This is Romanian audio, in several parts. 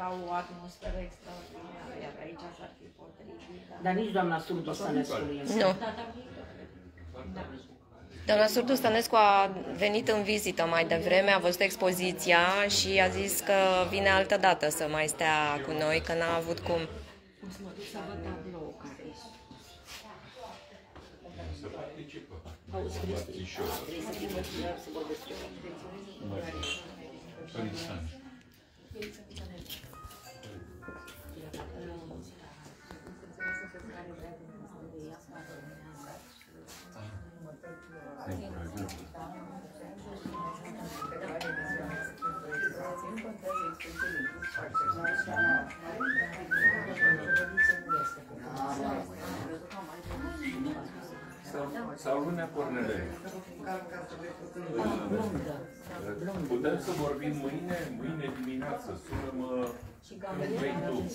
dau o atmosferă extraordinară, iar aici s-ar fi potrivit. Dar nici doamna Surdu Stănescu nu este. Nu. Doamna Surdu Stănescu a venit în vizită mai devreme, a văzut expoziția și a zis că vine altă dată să mai stea cu noi, că n-a avut cum. O să mă duc să văd tablou care e. Să participă. Auzi, Cristi, Bățișor. trebuie să fii măciunar să vorbesc eu. Părințani. Sau lunea Cornele. Putem să vorbim mâine dimineață. Sună-mă când vrei tu.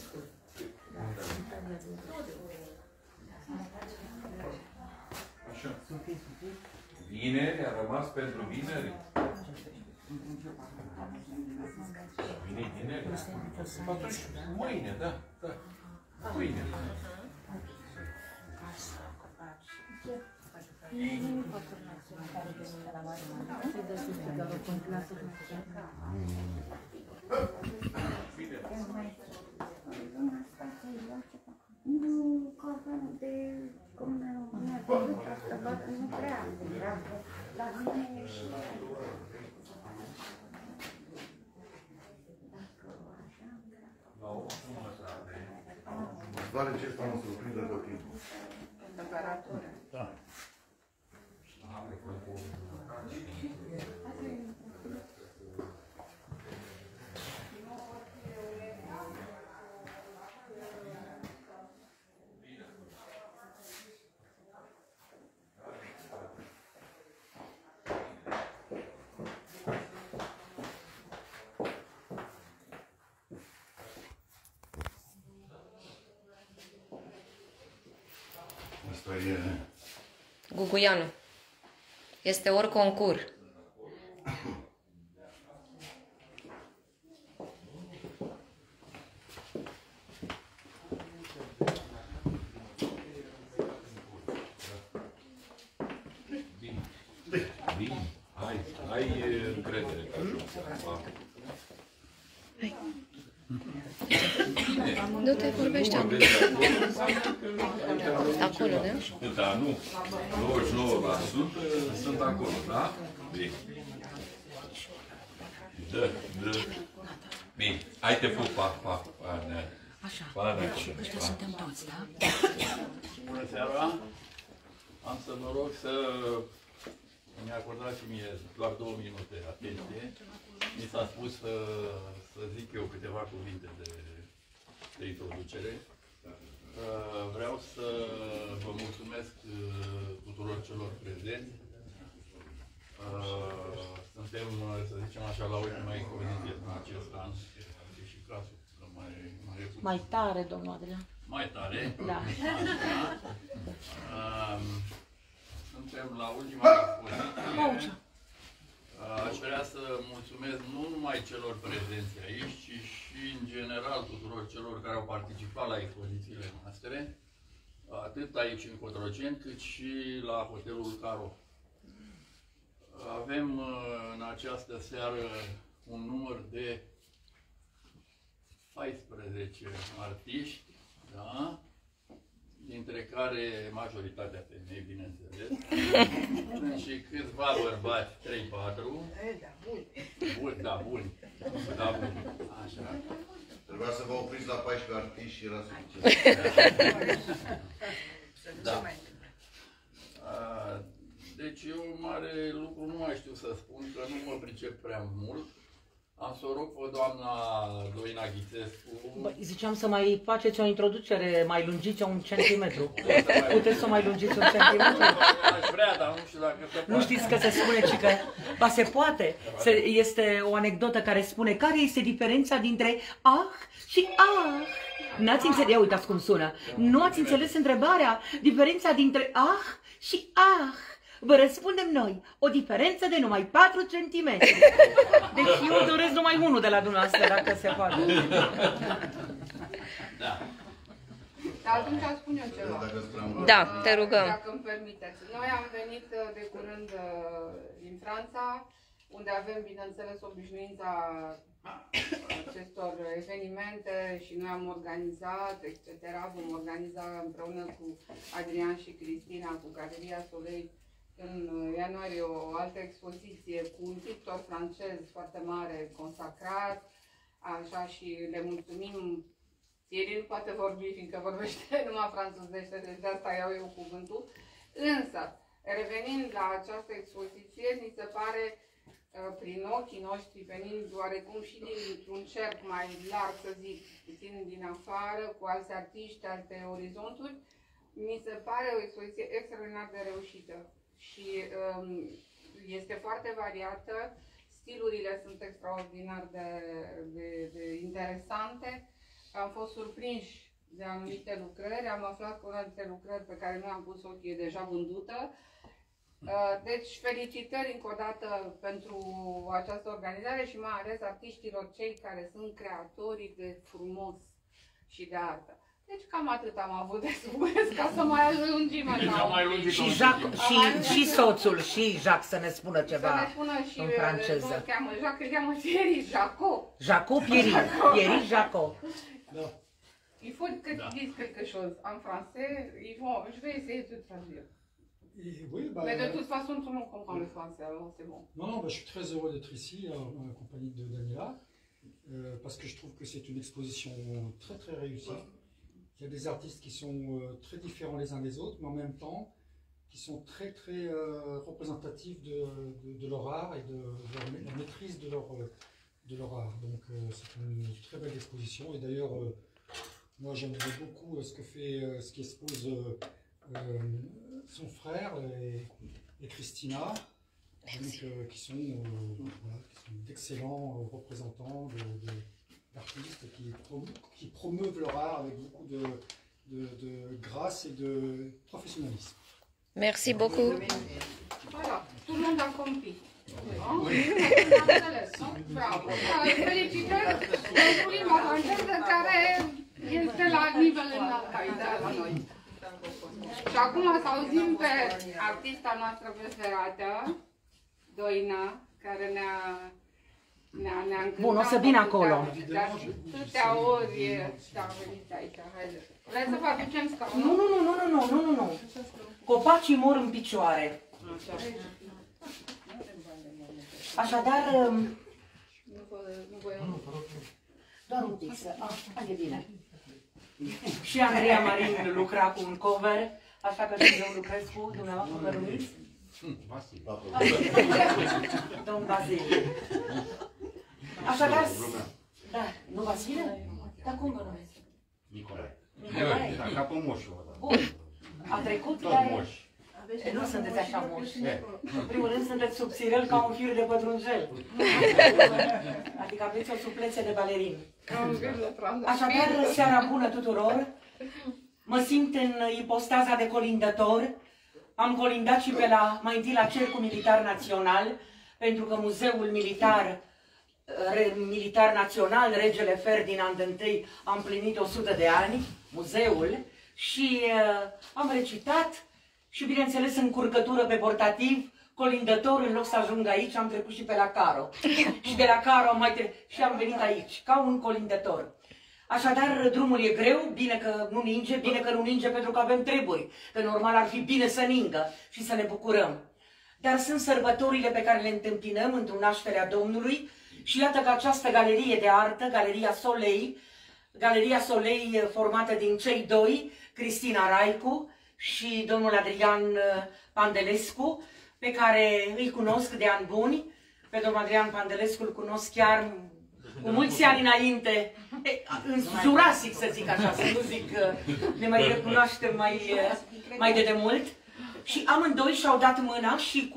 Așa. Vineri, a rămas pentru vineri. Vineri? Atunci, mâine, da. Mâine. Nu, cazul de cum ne-a făcut asta, bătă, nu prea era, dar nu e și... Doar ce asta mă surprinde tot timpul. Temperatură. Da. Asta e... Guguianu. Este ori concur. Bine. Ai încredere că ajungi. Du-te, vorbește. Acolo, nu? Da, nu. 99% sunt acolo, da? Bine. Dă. Bine. Hai te pup, pa. Așa, deci ăștia suntem toți, da? Bună seara! Am să vă rog să mi acordați și mie doar 2 minute atenție. Mi s-a spus să zic eu câteva cuvinte de introducere. Vreau să vă mulțumesc tuturor celor prezenți. Suntem, să zicem așa, la ultima inconveniență în acest an. Și cazul Mai tare, domnul Adrian. mai tare. Da. Suntem la ultima expoziție. Aș vrea să mulțumesc nu numai celor prezenți aici, ci și în general tuturor celor care au participat la expozițiile noastre, atât aici în Cotroceni, cât și la Hotelul Caro. Avem în această seară un număr de 14 artiști, da? Dintre care majoritatea femei, bineînțeles, și câțiva bărbați, 3-4. Buni. Așa. Trebuia să vă opriți la 14 artiști și era suficient. Da. Deci eu mare lucru nu mai știu să spun, că nu mă pricep prea mult. Am să o rog pe doamna Doina Ghițescu. Ziceam să mai faceți o introducere, mai lungiți 1 centimetru. Puteți să mai lungiți 1 centimetru? Aș vrea, dar nu știu dacă se poate. Nu știți că se spune, ci că... Ba, se poate. Este o anecdotă care spune care este diferența dintre ah și ah. N-ați înțeles? Ia uitați cum sună. Nu ați înțeles întrebarea? Diferența dintre ah și ah. vă răspundem noi. O diferență de numai 4 cm. Deci eu doresc numai unul de la dumneavoastră, dacă se poate. Da. Dar atunci spun eu ceva. Da, te rugăm. Dacă îmi permiteți. Noi am venit de curând din Franța, unde avem, bineînțeles, obișnuința acestor evenimente și noi am organizat, etc. Vom organiza împreună cu Adrian și Cristina, cu Galeria Soleil, în ianuarie o altă expoziție cu un pictor francez foarte mare, consacrat, așa, și le mulțumim. Thierry nu poate vorbi, fiindcă vorbește numai franțuzește, deci de asta iau eu cuvântul. Însă, revenind la această expoziție, mi se pare, prin ochii noștri, venind oarecum și dintr-un cerc mai larg, să zic, puțin din afară, cu alți artiști, alte orizonturi, mi se pare o expoziție extraordinar de reușită. Și este foarte variată, stilurile sunt extraordinar de interesante. Am fost surprinși de anumite lucrări, am aflat că una dintre lucrări pe care noi am pus ochii e deja vândută. Deci felicitări încă o dată pentru această organizare și mai ales artiștilor cei care sunt creatorii de frumos și de artă. Deci cam atât am avut de spus, ca să mai ajungim așa. Și soțul, și Jacques, să ne spună ceva să ne spună și în franceză. Nu îl cheamă Jacques, îl cheamă Thierry, Jaco. Jaco, Thierry, Jaco. Il faut que tu dises quelque chose en français, je vais essayer de traduire. Oui, bah, mais de toute façon, tout le monde comprend le français, alors c'est bon. Non, bah, je suis très heureux d'être ici, en la compagnie de Daniela, parce que je trouve que c'est une exposition très très réussie. Il y a des artistes qui sont très différents les uns des autres, mais en même temps, qui sont très très représentatifs de leur art et de la maîtrise de leur art. Donc c'est une très belle exposition, et d'ailleurs, moi j'aimerais beaucoup ce qu'expose son frère et Christina, donc, qui sont d'excellents représentants d'artistes qui promeuvent leur art avec beaucoup de grâce et de professionnalisme. Merci beaucoup. Voilà, tout le monde a compris. Felicitări pentru limba franceză care este la nivel înalt aici la noi. Și acum să auzim pe artista noastră preferată, Doina, care ne-a încântat. Bun, o să vin acolo. De atâtea ori a venit aici. Vreți să vă aducem scaunul? Nu. Copacii mor în picioare. Așadar, doar un pic să... e bine. Și Andreea Marin lucra cu un cover, așa că și eu lucrez cu dumneavoastră, vă numiți? Domn Vasile. Așadar, da, nu Vasile? Dar cum vă numiți? Nicolae. Nicolae? Ca pe moșul ăla. Bun. A trecut, tot dar... moși. Nu sunteți așa moși. În primul rând sunteți subțirel ca un fir de pătrunjel. Adică aveți o suplețe de balerin. Așadar, seara bună tuturor. Mă simt în ipostaza de colindător. Am colindat și mai întâi la Cercul Militar Național, pentru că Muzeul Militar Național, Regele Ferdinand I, a împlinit 100 de ani, muzeul, și am recitat și, bineînțeles, în curcătură pe portativ, colindător, în loc să ajung aici, am trecut și pe la Caro. Și de la Caro și am venit aici, ca un colindător. Așadar, drumul e greu, bine că nu ninge, bine că nu ninge pentru că avem treburi, că normal ar fi bine să ningă și să ne bucurăm. Dar sunt sărbătorile pe care le întâmpinăm într-un nașterea Domnului și iată că această galerie de artă, Galeria Soleil formată din cei doi, Cristina Raicu și domnul Adrian Pandelescu, pe care îi cunosc de ani buni. Pe domnul Adrian Pandelescu îl cunosc chiar cu mulți ani înainte, în Jurasic, să zic așa, să nu zic, ne mai recunoaștem mai de demult. Și amândoi și-au dat mâna și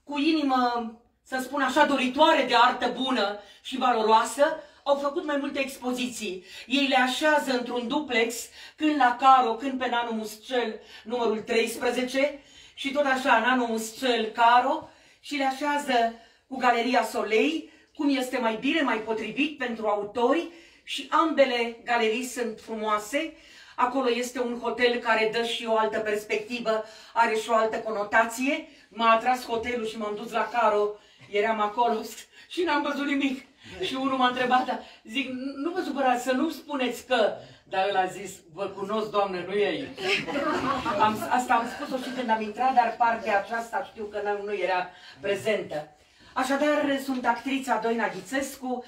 cu inimă, să spun așa, doritoare de artă bună și valoroasă, au făcut mai multe expoziții. Ei le așează într-un duplex, când la Caro, când pe Nanu Muscel, numărul 13, și tot așa Anonymous cel Caro și le așează cu Galeria Soleil, cum este mai bine, mai potrivit pentru autori și ambele galerii sunt frumoase. Acolo este un hotel care dă și o altă perspectivă, are și o altă conotație. M-a atras hotelul și m-am dus la Caro, eram acolo și n-am văzut nimic. Și unul m-a întrebat, zic, nu vă supărați, să nu spuneți că... Dar el a zis, vă cunosc, Doamne, nu e aici. Asta am spus-o și când am intrat, dar partea aceasta știu că nu era prezentă. Așadar, sunt actrița Doina Ghițescu.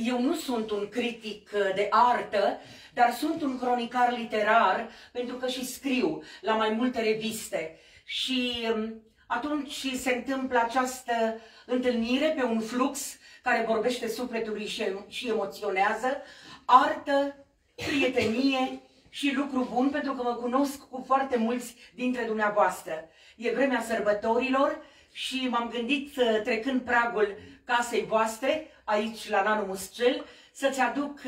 Eu nu sunt un critic de artă, dar sunt un cronicar literar, pentru că și scriu la mai multe reviste. Și atunci se întâmplă această întâlnire pe un flux care vorbește sufletului și emoționează, artă, prietenie și lucru bun, pentru că mă cunosc cu foarte mulți dintre dumneavoastră. E vremea sărbătorilor și m-am gândit, trecând pragul casei voastre, aici la Anonymous cel, să-ți aduc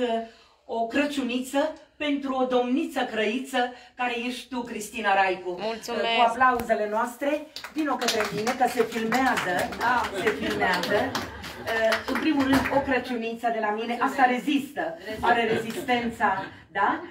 o crăciuniță pentru o domniță crăiță care ești tu, Cristina Raicu. Mulțumesc! Cu aplauzele noastre, vino către mine, că se filmează, se filmează. În primul rând, o crăciuniță de la mine, asta rezistă, are rezistența, da?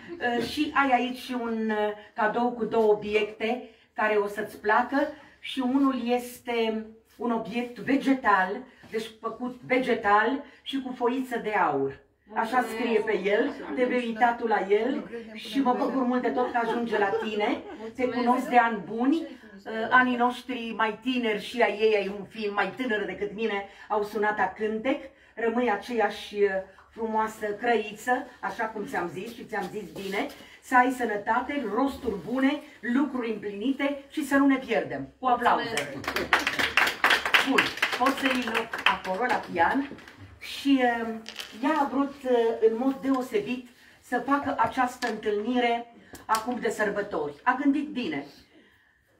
Și ai aici și un cadou cu două obiecte care o să-ți placă și unul este un obiect vegetal, deci făcut vegetal și cu foiță de aur. Așa scrie pe el, trebuie uita tu la el și mă bucur mult de tot că ajunge la tine. Te cunosc de ani buni, anii noștri mai tineri și ai ei, ai un film mai tânăr decât mine, au sunat a cântec. Rămâi aceeași frumoasă crăiță, așa cum ți-am zis și ți-am zis bine, să ai sănătate, rosturi bune, lucruri împlinite și să nu ne pierdem. Cu aplauze! Bun, poți să iei loc acolo la pian. Și ea a vrut în mod deosebit să facă această întâlnire acum de sărbători. A gândit bine.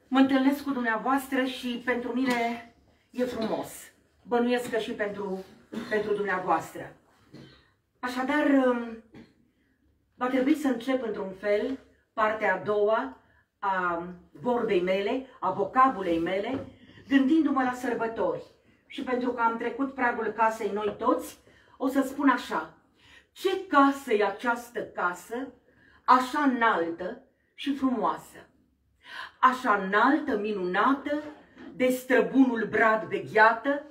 Mă întâlnesc cu dumneavoastră și pentru mine e frumos. Bănuiesc că și pentru dumneavoastră. Așadar, va trebui să încep într-un fel partea a doua a vorbei mele, a vocabulei mele, gândindu-mă la sărbători. Și pentru că am trecut pragul casei noi toți, o să spun așa. Ce casă e această casă, așa înaltă și frumoasă? Așa înaltă, minunată, de străbunul brad vegheată,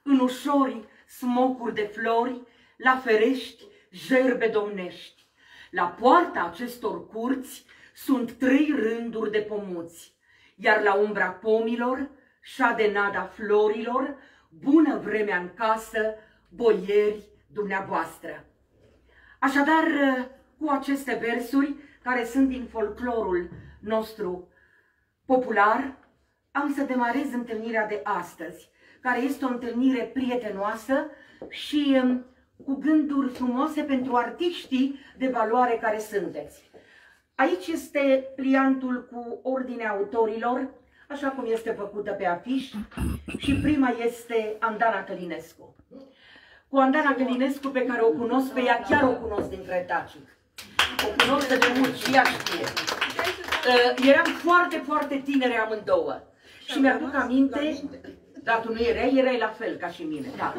în ușori smocuri de flori, la ferești gerbe domnești. La poarta acestor curți sunt 3 rânduri de pomuți, iar la umbra pomilor, șade nada florilor, bună vremea în casă, boieri dumneavoastră. Așadar, cu aceste versuri, care sunt din folclorul nostru popular, am să demarez întâlnirea de astăzi, care este o întâlnire prietenoasă și cu gânduri frumoase pentru artiștii de valoare care sunteți. Aici este pliantul cu ordinea autorilor, așa cum este făcută pe afiș, și prima este Andana Călinescu. Cu Andana Călinescu, pe care o cunosc, pe ea chiar o cunosc din Cretacic. O cunosc de mult și ea știe. Eram foarte, foarte tinere amândouă. Și mi-aduc aminte, dar tu nu erai la fel ca și mine. Da.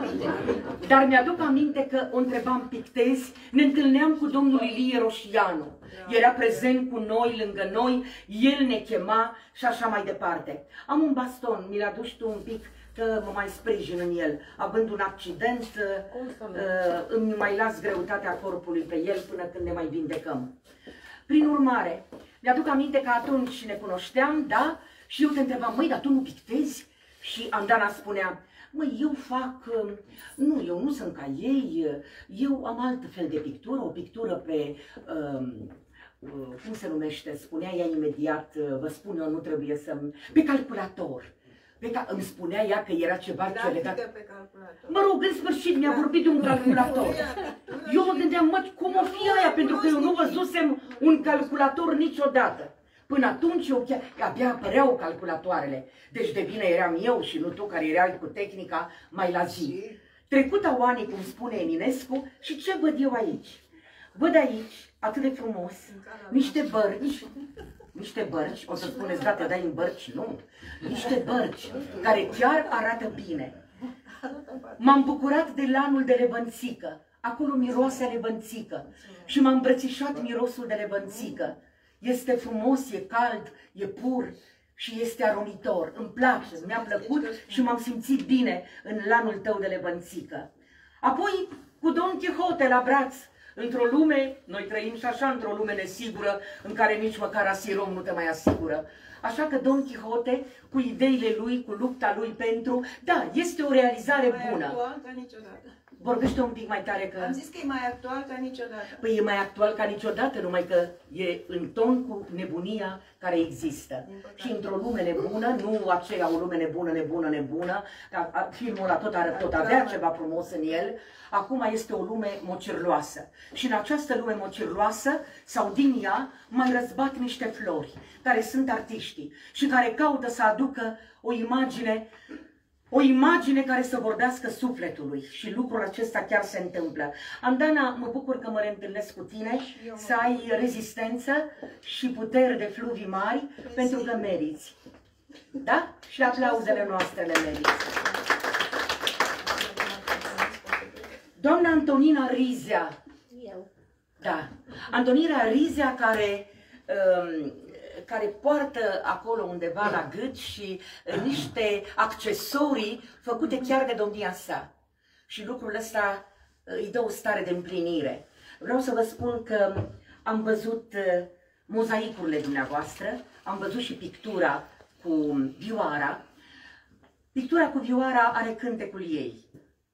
Dar mi-aduc aminte că o întrebam pictezi, ne întâlneam cu domnul Ilie Roșianu. Era prezent cu noi, lângă noi, el ne chema și așa mai departe. Am un baston, mi-l aduci tu un pic, că mă mai sprijin în el. Având un accident, îmi mai las greutatea corpului pe el până când ne mai vindecăm. Prin urmare, mi-aduc aminte că atunci ne cunoșteam, da? Și eu te întrebam, măi, dar tu nu pictezi? Și Andana spunea, măi, eu fac, nu, eu nu sunt ca ei, eu am alt fel de pictură, o pictură pe, cum se numește, spunea ea imediat, vă spun eu, nu trebuie să-mi, pe calculator. Îmi spunea ea că era ceva ce legat. Mă rog, în sfârșit mi-a vorbit de un calculator. Eu mă gândeam, mă, cum o fi aia, pentru că eu nu văzusem un calculator niciodată. Până atunci abia apăreau calculatoarele. Deci de bine eram eu și nu tu care erai cu tehnica mai la zi. Trecut au ani, cum spune Eminescu, și ce văd eu aici? Văd aici, atât de frumos, niște bărci, o să spuneți, da, te dai în bărci, nu, niște bărci care chiar arată bine. M-am bucurat de lanul de lebănțică, acolo miroase lebănțică și m-a îmbrățișat mirosul de lebănțică. Este frumos, e cald, e pur și este aromitor, îmi place, mi-a plăcut și m-am simțit bine în lanul tău de lebănțică. Apoi, cu Don Quixote la braț, într-o lume, noi trăim și așa într-o lume nesigură, în care nici măcar asirom nu te mai asigură. Așa că Don Quixote, cu ideile lui, cu lupta lui pentru, da, este o realizare bună. Mai actual ca niciodată. Vorbește un pic mai tare că... Am zis că e mai actual ca niciodată. Păi e mai actual ca niciodată, numai că e în ton cu nebunia care există. Și într-o lume nebună, nu aceea o lume nebună, dar filmul ăla tot avea ceva frumos în el, acum este o lume mocirloasă. Și în această lume mocirloasă, sau din ea, mai răzbat niște flori, care sunt artiștii și care caută să aducă o imagine care să vorbească sufletului și lucrul acesta chiar se întâmplă. Andana, mă bucur că mă reîntâlnesc cu tine, să ai rezistență și puteri de fluvii mari, pentru că meriți. Da? Și aplauzele noastre le meriți. Doamna Antonina Rizea. Da. Antonina Rizea care poartă acolo undeva la gât și niște accesorii făcute chiar de domnia sa. Și lucrul ăsta îi dă o stare de împlinire. Vreau să vă spun că am văzut mozaicurile dumneavoastră, am văzut și pictura cu vioara. Pictura cu vioara are cântecul ei.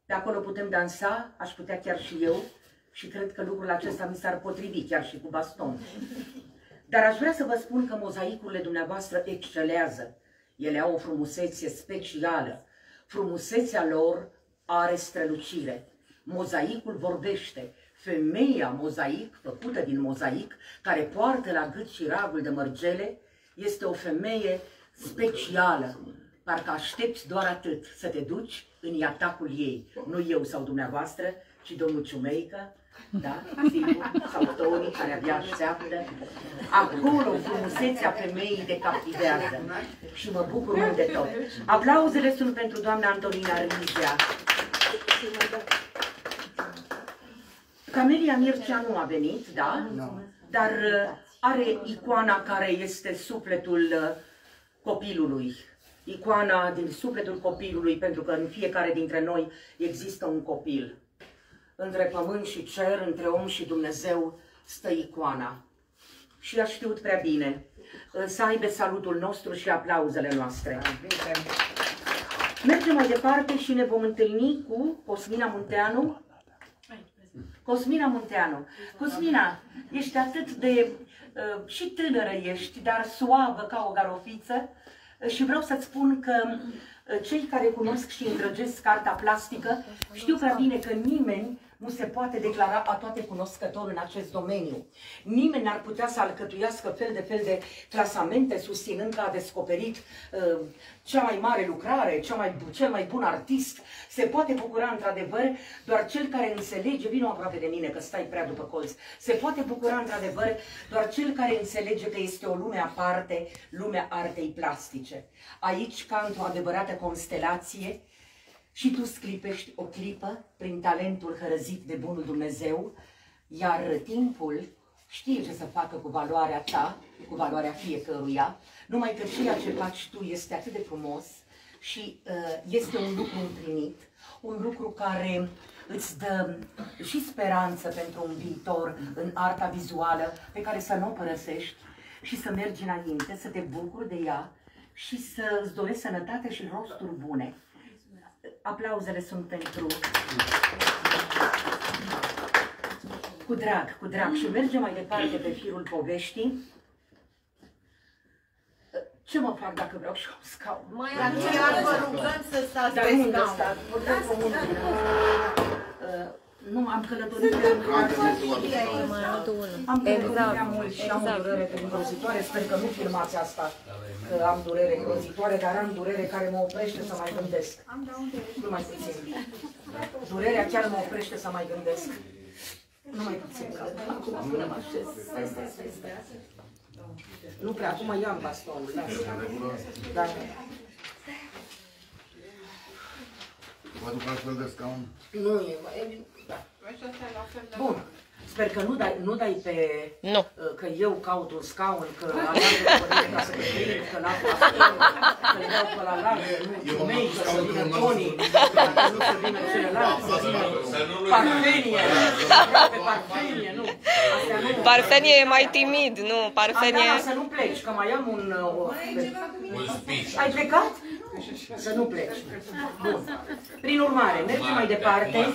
De acolo putem dansa, aș putea chiar și eu, și cred că lucrul acesta mi s-ar potrivi chiar și cu baston. Dar aș vrea să vă spun că mozaicurile dumneavoastră excelează. Ele au o frumusețe specială. Frumusețea lor are strălucire. Mozaicul vorbește. Femeia mozaic, făcută din mozaic, care poartă la gât și ragul de mărgele, este o femeie specială. Parcă aștepți doar atât, să te duci în iatacul ei. Nu eu sau dumneavoastră, ci domnul Ciumeică, da, sigur, sau Toni, care abia așteaptă. Acolo frumusețea femeii te captivează și mă bucur mult de tot. Aplauzele sunt pentru doamna Antonina Rizea. Camelia Mircea nu a venit, da? Dar are icoana care este sufletul copilului. Icoana din sufletul copilului, pentru că în fiecare dintre noi există un copil. Între pământ și cer, între om și Dumnezeu, stă icoana. Și a știut prea bine. Să aibă salutul nostru și aplauzele noastre. Mergem mai departe și ne vom întâlni cu Cosmina Munteanu. Cosmina Munteanu. Cosmina, ești atât de... și tânără ești, dar suavă ca o garofiță. Și vreau să-ți spun că cei care cunosc și îndrăgesc cartea plastică știu prea bine că nimeni nu se poate declara a toate cunoscător în acest domeniu. Nimeni n-ar putea să alcătuiască fel de clasamente susținând că a descoperit cea mai mare lucrare, cel mai bun artist. Se poate bucura într-adevăr doar cel care înțelege, vino aproape de mine că stai prea după colț, se poate bucura într-adevăr doar cel care înțelege că este o lume aparte, lumea artei plastice. Aici, ca într-o adevărată constelație, și tu sclipești o clipă prin talentul hărăzit de bunul Dumnezeu, iar timpul știe ce să facă cu valoarea ta, cu valoarea fiecăruia, numai că ceea ce faci tu este atât de frumos și este un lucru împlinit, un lucru care îți dă și speranță pentru un viitor în arta vizuală pe care să nu o părăsești și să mergi înainte, să te bucuri de ea și să îți dorești sănătate și rosturi bune. Aplauzele sunt pentru... Cu drag, cu drag. Și mergem mai departe pe firul poveștii. Ce mă fac dacă vreau și un scaun? Mai aceea vă rugăm să stați pe scaun. Nu, am călătorit prea mult și am o durere îngrozitoare. Sper că nu filmați asta, că am durere îngrozitoare, dar am durere care mă oprește să mai gândesc. Nu mai puțin. Durerea chiar mă oprește să mai gândesc. Numai puțin cald. Acum, până mă așez. Stai. Nu prea, acum i-am bastonul. Da. Vă duc altfel de scaun? Nu e, bun. Sper că nu dai pe... Nu. Că eu caut un scaun, că alargă părere ca să te prind, că n-am baston, că le dau pe la largă, nu, mei, că să vină Tony, că nu să vină celălalt, să vină Parfenie, pe Parfenie, nu. Parfenie e mai timid, nu, Parfenie... Să nu pleci, că mai am un speech. Ai plecat? Să nu pleci. Bun. Prin urmare, mergem mai departe.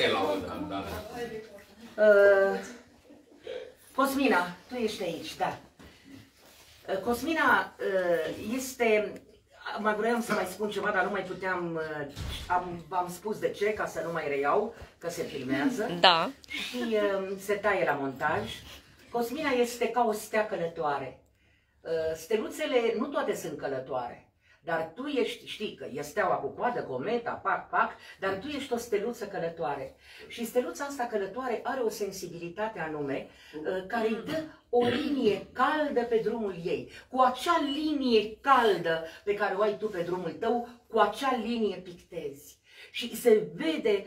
Cosmina, tu ești aici, da. Cosmina este... Mai vreau să mai spun ceva, dar nu mai puteam... V-am spus de ce, ca să nu mai reiau, că se filmează. Da. Și se taie la montaj. Cosmina este ca o stea călătoare. Steluțele, nu toate sunt călătoare. Dar tu ești, știi că e steaua cu coadă, cometa, pac, dar tu ești o steluță călătoare. Și steluța asta călătoare are o sensibilitate anume care îi dă o linie caldă pe drumul ei. Cu acea linie caldă pe care o ai tu pe drumul tău, cu acea linie pictezi. Și se vede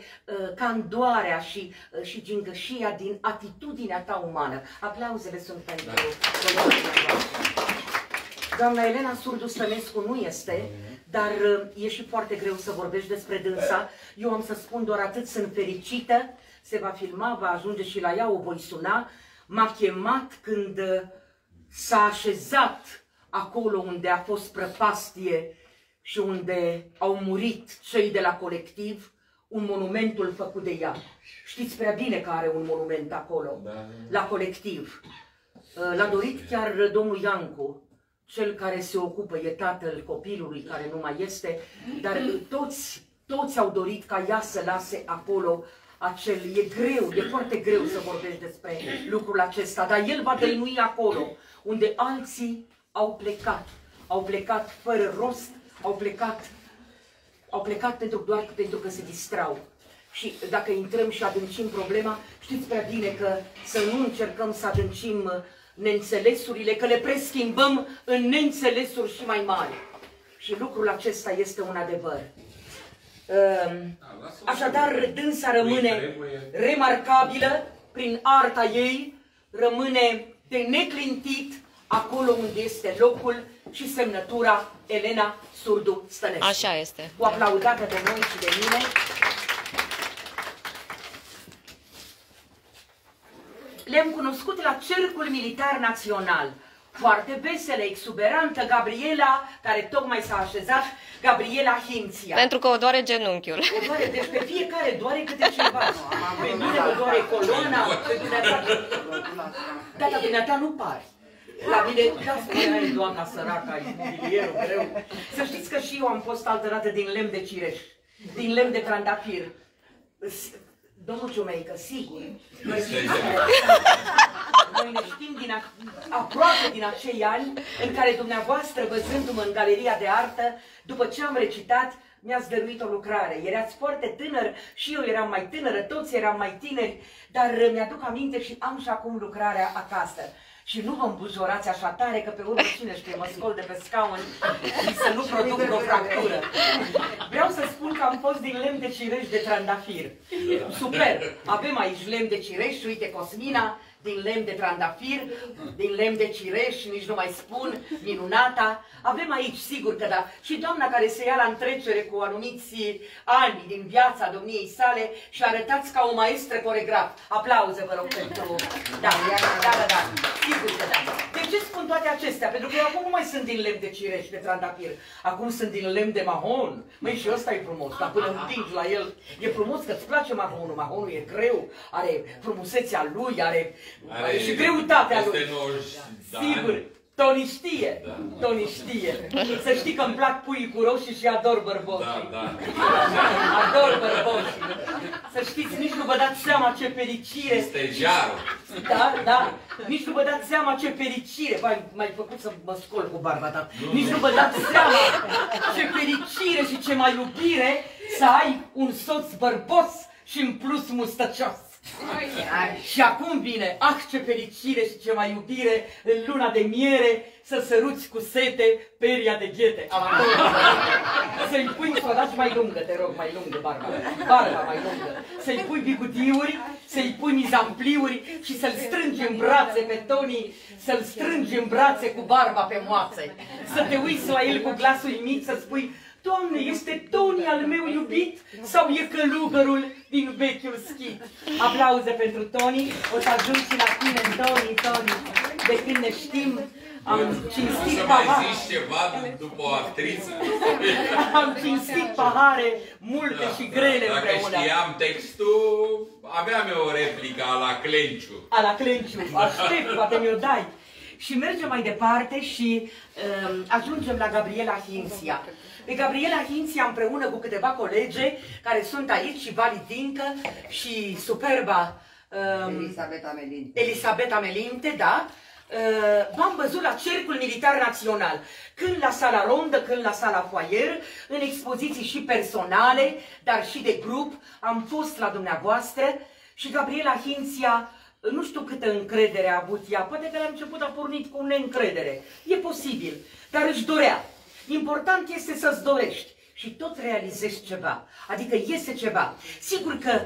candoarea și gingășia din atitudinea ta umană. Aplauzele sunt pentru doamna Elena Surdu Stănescu nu este, dar e și foarte greu să vorbești despre dânsa. Eu am să spun doar atât, sunt fericită, se va filma, va ajunge și la ea, o voi suna. M-a chemat când s-a așezat acolo unde a fost prăpastie și unde au murit cei de la colectiv, un monumentul făcut de ea. Știți prea bine că are un monument acolo, la colectiv. L-a dorit chiar domnul Iancu, cel care se ocupă, e tatăl copilului care nu mai este, dar toți au dorit ca ea să lase acolo acel, e greu, e foarte greu să vorbești despre lucrul acesta, dar el va dăinui acolo, unde alții au plecat fără rost, au plecat doar pentru că se distrau. Și dacă intrăm și adâncim problema, știți prea bine că să nu încercăm să adâncim neînțelesurile, că le preschimbăm în neînțelesuri și mai mari. Și lucrul acesta este un adevăr. Așadar, dânsa rămâne remarcabilă prin arta ei, rămâne de neclintit acolo unde este locul și semnătura Elena Surdu Stănescu. Așa este. Cu aplaudată de noi și de mine. Le-am cunoscut la Cercul Militar Național. Foarte veselă, exuberantă, Gabriela, care tocmai s-a așezat, Gabriela Hinția. Pentru că o doare genunchiul. O doare, deci pe fiecare doare câte ceva. Pe mine mă doare coloana, pe dumneata... Da, dar dumneata nu pari. La mine, da, spune doamna săraca, imobilierul greu. Să știți că și eu am fost altădată din lemn de cireș, din lemn de trandafir. Domnul Ciumeică, sigur. Noi ne știm aproape din acei ani în care dumneavoastră, văzându-mă în galeria de artă, după ce am recitat, mi-ați dăruit o lucrare. Erați foarte tânăr și eu eram mai tânără, toți eram mai tineri, dar mi-aduc aminte și am și acum lucrarea acasă. Și nu vă îmbujorați așa tare că pe urmă cine știe, mă scol de pe scaun și să nu produc vreo fractură. Vreau să spun că am fost din lemn de cireș de trandafir. Super! Avem aici lemn de cireș și uite Cosmina, din lemn de trandafir, din lemn de cireș, nici nu mai spun, minunata. Avem aici, sigur că da, și doamna care se ia la întrecere cu anumiți ani din viața domniei sale și arătați ca o maestră coregraf. Aplauze, vă rog, pentru... Da, sigur că da. De ce spun toate acestea? Pentru că eu acum nu mai sunt din lemn de cireș, de trandafir. Acum sunt din lemn de mahon. Măi, și ăsta e frumos, dar până împingi la el, e frumos că îți place mahonul. Mahonul e greu, are frumusețea lui, are și greutatea lui. Sigur. Toni știe, Toni știe. Să știi că îmi plac puii cu roșii și ador bărboșii. Ador bărboșii. Să știți, nici nu vă dați seama ce fericire. Este jarul. Da. Nici nu vă dați seama ce fericire. M-ai făcut să mă scol cu barba ta. Nici nu vă dați seama ce fericire și ce mai iubire să ai un soț bărbos și în plus mustăcios. Și acum vine, ce fericire și ce mai iubire, în luna de miere, să săruți cu sete peria de ghete. Să-i pui sodaci mai lungă, te rog, mai lungă, barba mai lungă. Să-i pui bigutiuri, să-i pui mizampliuri și să-l strângi în brațe pe Toni, să-l strângi în brațe cu barba pe moațe. Să te uiți la el cu glasul mic, să spui: Doamne, este Toni al meu iubit sau e călugărul din vechiul schit? Aplauze pentru Toni, o să ajung și la tine, Toni, de când ne știm. Am cinstit pahare. Mai zici ceva după o actriță? Am cinstit pahare multe și grele împreună. Dacă știam textul, aveam eu o replică la Clenciu. La Clenciu, aștept, poate mi-o dai. Și mergem mai departe și ajungem la Gabriela Hinția. Pe Gabriela Hinția, împreună cu câteva colege care sunt aici, și Vali Dincă și superba Elisabeta Melinte, da? V-am văzut la Cercul Militar Național, când la sala rondă, când la sala foyer, în expoziții și personale, dar și de grup. Am fost la dumneavoastră și Gabriela Hinția, nu știu câtă încredere a avut ea, poate că la început a pornit cu neîncredere, e posibil, dar își dorea. Important este să-ți dorești și tot realizezi ceva, adică iese ceva. Sigur că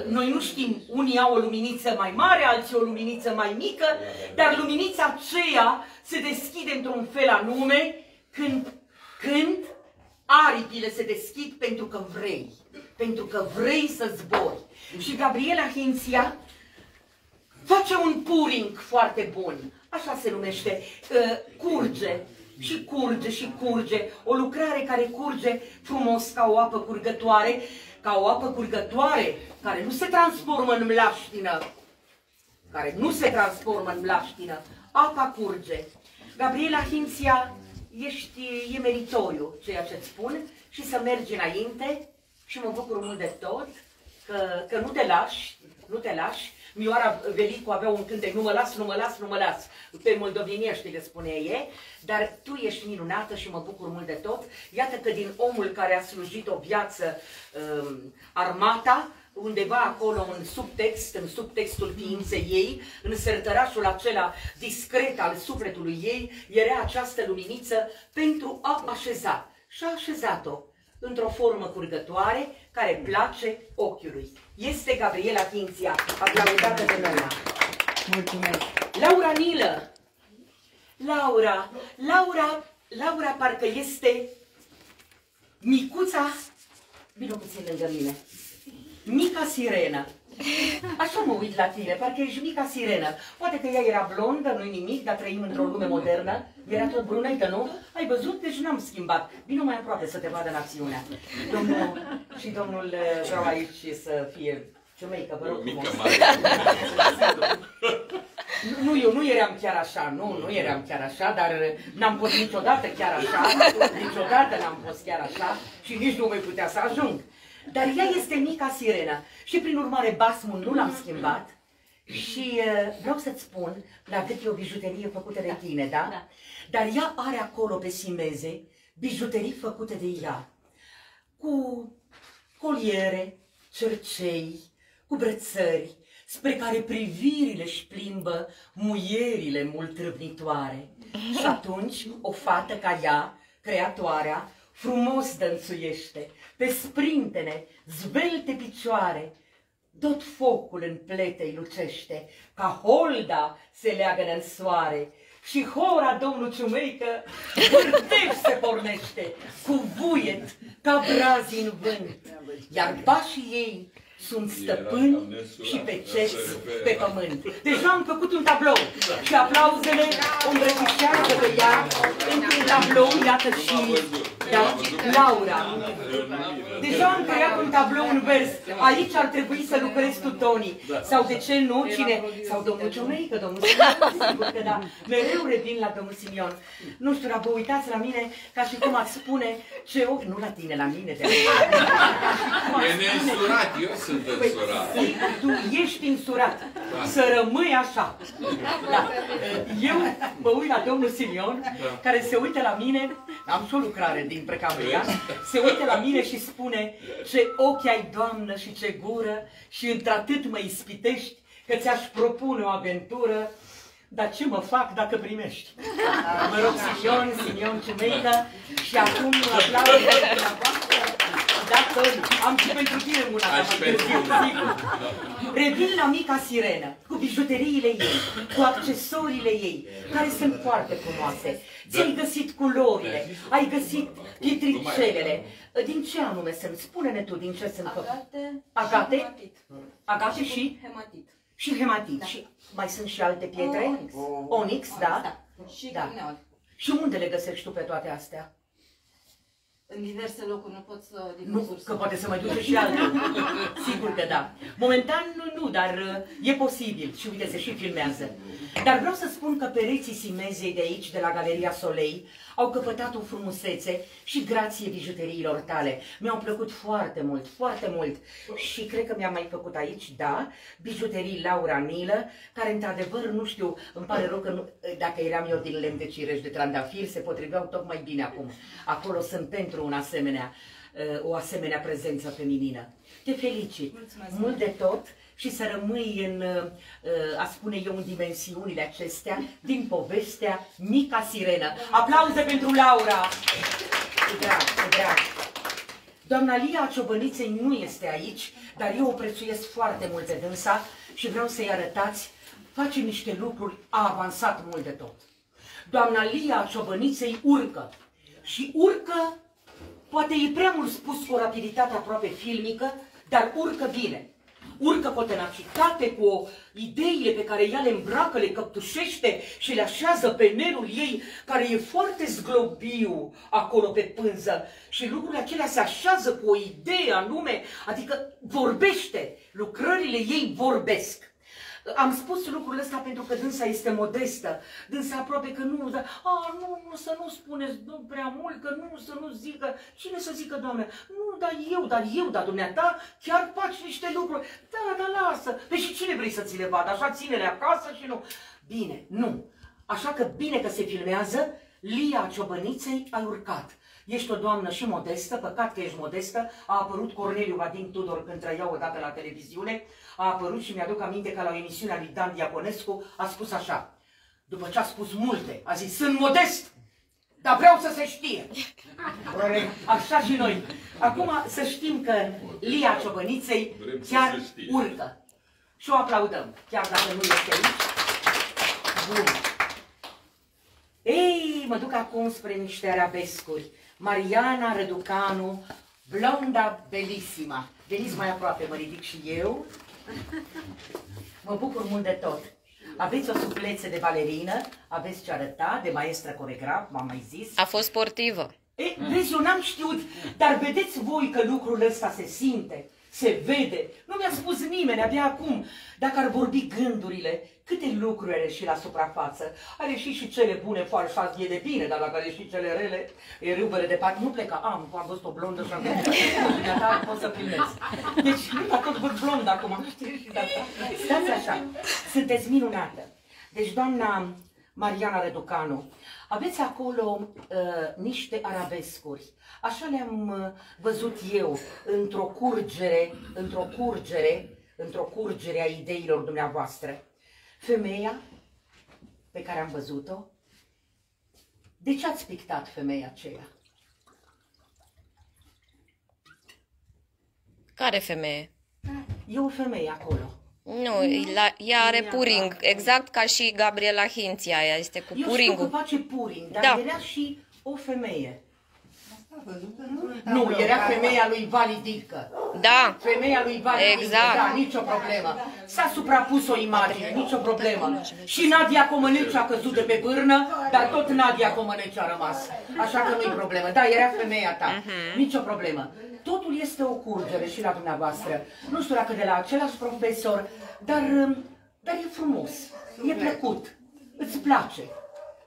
noi nu știm, unii au o luminiță mai mare, alții o luminiță mai mică, dar luminița aceea se deschide într-un fel anume când aripile se deschid pentru că vrei să zbori. Și Gabriela Hinția face un puring foarte bun, așa se numește, curge. Și curge și curge, o lucrare care curge frumos ca o apă curgătoare, care nu se transformă în mlaștină, apa curge. Gabriela Hinția, e meritoriu ceea ce-ți spun și să mergi înainte și mă bucur mult de tot că nu te lași. Mioara Velicu avea un cântec: nu mă las, pe moldoveniește le spune ei, dar tu ești minunată și mă bucur mult de tot. Iată că din omul care a slujit o viață armata, undeva acolo în subtextul ființei ei, în sertărașul acela discret al sufletului ei, era această luminiță pentru a așeza. Și a așezat-o într-o formă curgătoare care place ochiului. Este Gabriela Hinția, aplaudată de noi. Mulțumesc. Laura Nilă. Laura parcă este micuța, vino puțin lângă mine, mica sirenă. Așa mă uit la tine, parcă ești mica sirenă. Poate că ea era blondă, nu-i nimic, dar trăim într-o lume modernă. Era tot brunetă, nu? Ai văzut? Deci n-am schimbat. Vino mai aproape să te vadă în acțiunea. Domnul vreau aici să fie ciumeică, vă rog frumos. Nu eram chiar așa, dar n-am fost niciodată chiar așa, niciodată n-am fost chiar așa și nici nu voi putea să ajung. Dar ea este mica sirenă și prin urmare basmul nu l-am schimbat și vreau să-ți spun, la cât e o bijuterie făcută de tine, da? Dar ea are acolo pe simeze bijuterii făcute de ea, cu coliere, cercei, cu brățări, spre care privirile își plimbă muierile mult trâvnitoare. Și atunci o fată ca ea, creatoarea, frumos dănțuiește, pe sprintene, zvelte picioare, tot focul în plete-i lucește, ca holda se leagă în soare, și hora domnul Ciumeică vârtej se pornește, cu vuiet ca brazi în vânt, iar pașii ei sunt stăpâni și peceți pe pământ. Deja am făcut un tablou și aplauzele o îmbrățișează pe ea într-un tablou, iată și Laura. Deja am creat un tablou în vers. Aici ar trebui să lucrezi tu, Toni. Sau de ce nu? Cine? Sau domnul Ciumeică, domnul Simion, sigur că da. Mereu revin la domnul Simion. Nu știu, dar vă uitați la mine ca și cum ați spune ce ochi, nu la tine, la mine. E neînsurat, eu sunt însurat. Tu ești însurat. Să rămâi așa. Da. Eu mă uit la domnul Simion, care se uită la mine, am și o lucrare din Precambria, se uită la mine și spune: spune: ce ochi ai, Doamnă, și ce gură, și într-atât mă ispitești că ți-aș propune o aventură, dar ce mă fac dacă primești? Mă rog, Simion, Ciumeică, și acum aplauze dumneavoastră. Da, Toni, am și pentru tine una. Am și pentru tine. Revin la mica sirenă, cu bijuteriile ei, cu accesoriile ei, care sunt foarte frumoase. Ți-ai găsit culorile, ai găsit pietricelele. Din ce anume sunt? Spune-ne tu din ce sunt făcute. Agate? Agate și? Hematit. Și hematit. Da. Și mai sunt și alte pietre? Onyx. Onyx, da. Și Da. ghineol. Și unde le găsești tu pe toate astea? În diverse locuri, nu pot să... Nu, că poate să mai duce și altul. Sigur că da. Momentan nu, dar e posibil. Și uite, se și filmează. Dar vreau să spun că pereții Simezei de aici, de la Galeria Solei, au căpătat o frumusețe și grație bijuteriilor tale. Mi-au plăcut foarte mult, foarte mult. Și cred că mi-am mai făcut aici, da, bijuterii Laura Nilă, care într-adevăr, nu știu, îmi pare rău că nu, dacă eram eu din lemn de cireș de trandafir, se potriveau tocmai bine acum. Acolo sunt pentru o asemenea prezență feminină. Te felicit. Mulțumesc. Mult de tot. Și să rămâi în, a spune eu, în dimensiunile acestea, din povestea Mica Sirenă. Aplauze pentru Laura! E drag, e drag. Doamna Lia Ciobăniței nu este aici, dar eu o prețuiesc foarte mult pe dânsa și vreau să-i arătați, face niște lucruri, a avansat mult de tot. Doamna Lia Ciobăniței urcă și urcă, poate e prea mult spus cu o rapiditate aproape filmică, dar urcă bine. Urcă cu o tenacitate, cu ideile pe care ea le îmbracă, le căptușește și le așează pe nerul ei, care e foarte zglobiu acolo pe pânză. Și lucrurile acelea se așează cu o idee anume, adică vorbește, lucrările ei vorbesc. Am spus lucrul ăsta pentru că dânsa este modestă, dânsa aproape că nu, dar, nu, să nu spuneți nu prea mult, că nu, să nu zică, cine să zică, Doamne, nu, dar dumneata, chiar faci niște lucruri, da, lasă, păi și cine vrei să ți le vadă, așa ține-le acasă și nu, bine, nu, așa că bine că se filmează, Lia Ciobăniței ai urcat. Ești o doamnă și modestă, păcat că ești modestă, a apărut Corneliu Vadim Tudor când trăia odată la televiziune, a apărut și mi-aduc aminte că la o emisiune a lui Dan Diaconescu a spus așa, după ce a spus multe, a zis, sunt modest, dar vreau să se știe. Așa și noi. Acum să știm că Lia Ciobăniței chiar urcă. Și o aplaudăm, chiar dacă nu este aici. Bun. Ei, mă duc acum spre niște arabescuri. Mariana Răducanu, blonda belissima. Veniți mai aproape, mă ridic și eu. Mă bucur mult de tot. Aveți o suplețe de balerină, aveți ce arăta, de maestră coregraf, m-am mai zis. A fost sportivă. Vezi, eu n-am știut, dar vedeți voi că lucrul ăsta se simte, se vede. Nu mi-a spus nimeni, abia acum. Dacă ar vorbi gândurile, câte lucruri are și la suprafață. Are și cele bune, foarte e de bine, dar dacă are și cele rele, e râbăre de pat. Nu pleca, am văzut o blondă și acum, dumneata, pot să primesc. Deci, nu, dar tot văd blondă acum, nu știu și data. Stați așa, sunteți minunată. Deci, doamna Mariana Răducanu, aveți acolo niște arabescuri. Așa le-am văzut eu, într-o curgere a ideilor dumneavoastră. Femeia pe care am văzut-o, de ce ați pictat femeia aceea? Care femeie? E o femeie acolo. Nu, ea are puring, exact ca și Gabriela Hinția, ea este cu puringul. Eu știu că face puring, dar da. Era și o femeie. Nu, era femeia lui Vali Dilcă. Da. Femeia lui Vali Dilcă, da, nicio problemă. S-a suprapus o imagine, nicio problemă. Și Nadia Comăneci a căzut de pe bârnă, dar tot Nadia Comăneci a rămas. Așa că nu-i problemă. Da, era femeia ta. Nicio problemă. Totul este o curgere și la dumneavoastră. Nu știu dacă de la același profesor, dar e frumos, e plăcut, îți place.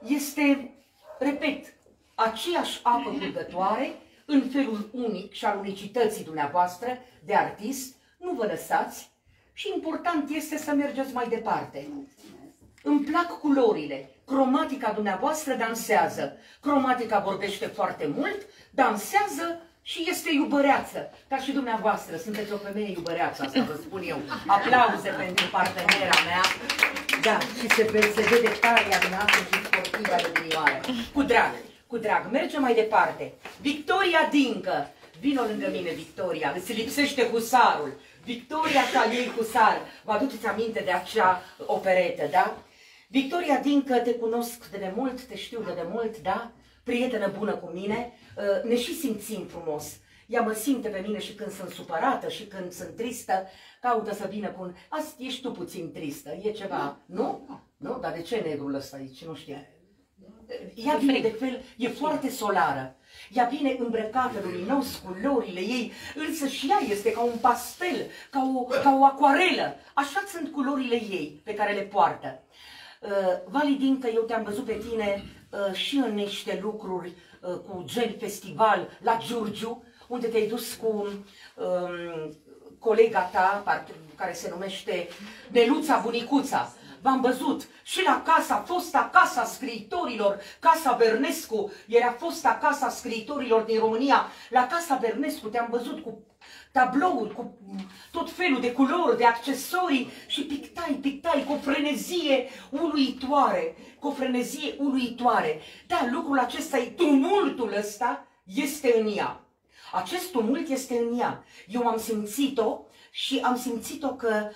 Este, repet, aceeași apă purgătoare, în felul unic și al unicității dumneavoastră de artist, nu vă lăsați și important este să mergeți mai departe. Îmi plac culorile, cromatica dumneavoastră dansează, cromatica vorbește foarte mult, dansează și este iubăreață, ca și dumneavoastră, sunteți o femeie iubăreață, asta vă spun eu. Aplauze pentru partenera mea. Da, și se vede talia dumneavoastră și sportivă de binioară. Cu drag, cu drag. Mergem mai departe. Victoria Dincă. Vino lângă mine, Victoria. Îți lipsește husarul. Victoria ta ei husar. Vă aduceți aminte de acea operetă, da? Victoria Dincă, te cunosc de demult, te știu de demult, da? Prietenă bună cu mine, ne și simțim frumos. Ea mă simte pe mine și când sunt supărată și când sunt tristă, caută să vină cu un... Azi ești tu puțin tristă, e ceva, nu? Nu? Dar de ce negrul ăsta aici? Nu știu. Ea vine de fel, e foarte solară. Ea vine îmbrăcată luminos, culorile ei, însă și ea este ca un pastel, ca o acuarelă. Așa sunt culorile ei pe care le poartă. Vali Dincă, eu te-am văzut pe tine și în niște lucruri cu gen festival la Giurgiu, unde te-ai dus cu colega ta, care se numește Neluța Bunicuța. V-am văzut și la fosta casa scriitorilor, Casa Bernescu, era fosta casa scriitorilor din România. La Casa Bernescu te-am văzut cu tablouri, cu tot felul de culori, de accesorii și pictai cu o frenezie uluitoare, Da, lucrul acesta, tumultul ăsta este în ea. Acest tumult este în ea. Eu am simțit-o și am simțit-o că,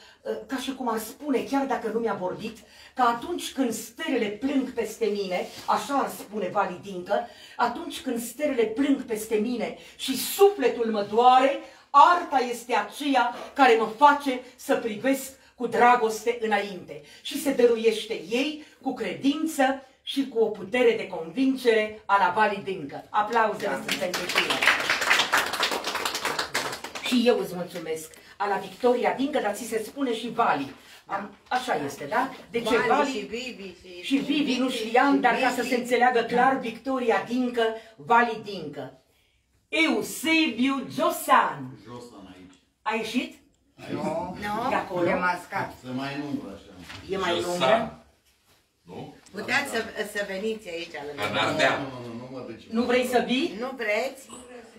ca și cum ar spune, chiar dacă nu mi-a vorbit, că atunci când stelele plâng peste mine, așa ar spune Vali Dincă, atunci când stelele plâng peste mine și sufletul mă doare, arta este aceea care mă face să privesc cu dragoste înainte și se dăruiește ei cu credință și cu o putere de convingere a la Vali Dincă. Aplauzele sunt pentru tine. Și eu îți mulțumesc. A la Victoria Dincă, dar ți se spune și Vali. Așa este, da? De ce Vali și Vivi și Vivi nu știam, dar ca să se înțeleagă clar, Victoria Dincă, Vali Dincă. Eusebiu Josan. Josan aici. A ieșit? Nu, E acolo. E mascat. să mai în umbră așa. E mai în umbră? Nu? Puteți să veniți aici lângă În mine. Ardeal. Nu mă duce. Nu vrei să vii? Nu vreți?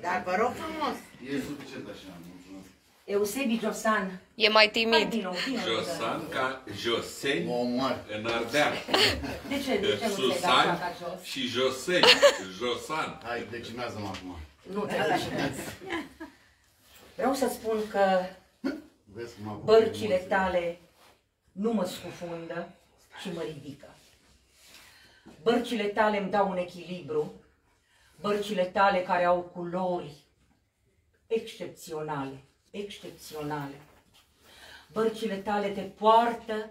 Dar vă rog frumos. E suficient așa, mulțumesc. Eusebiu Josan. E mai Hai, timid. vino. Josan ca Joseni Mă omoar. în Ardeal. De ce? De ce nu te-ai dat Susan joaca jos? și Joseni. Josan. Hai, decimează-mă acum. Nu te decimează. Vreau să spun că Vezi cum am bărcile tale nu mă scufundă și mă ridică. Bărcile tale îmi dau un echilibru, bărcile tale care au culori excepționale, excepționale. Bărcile tale te poartă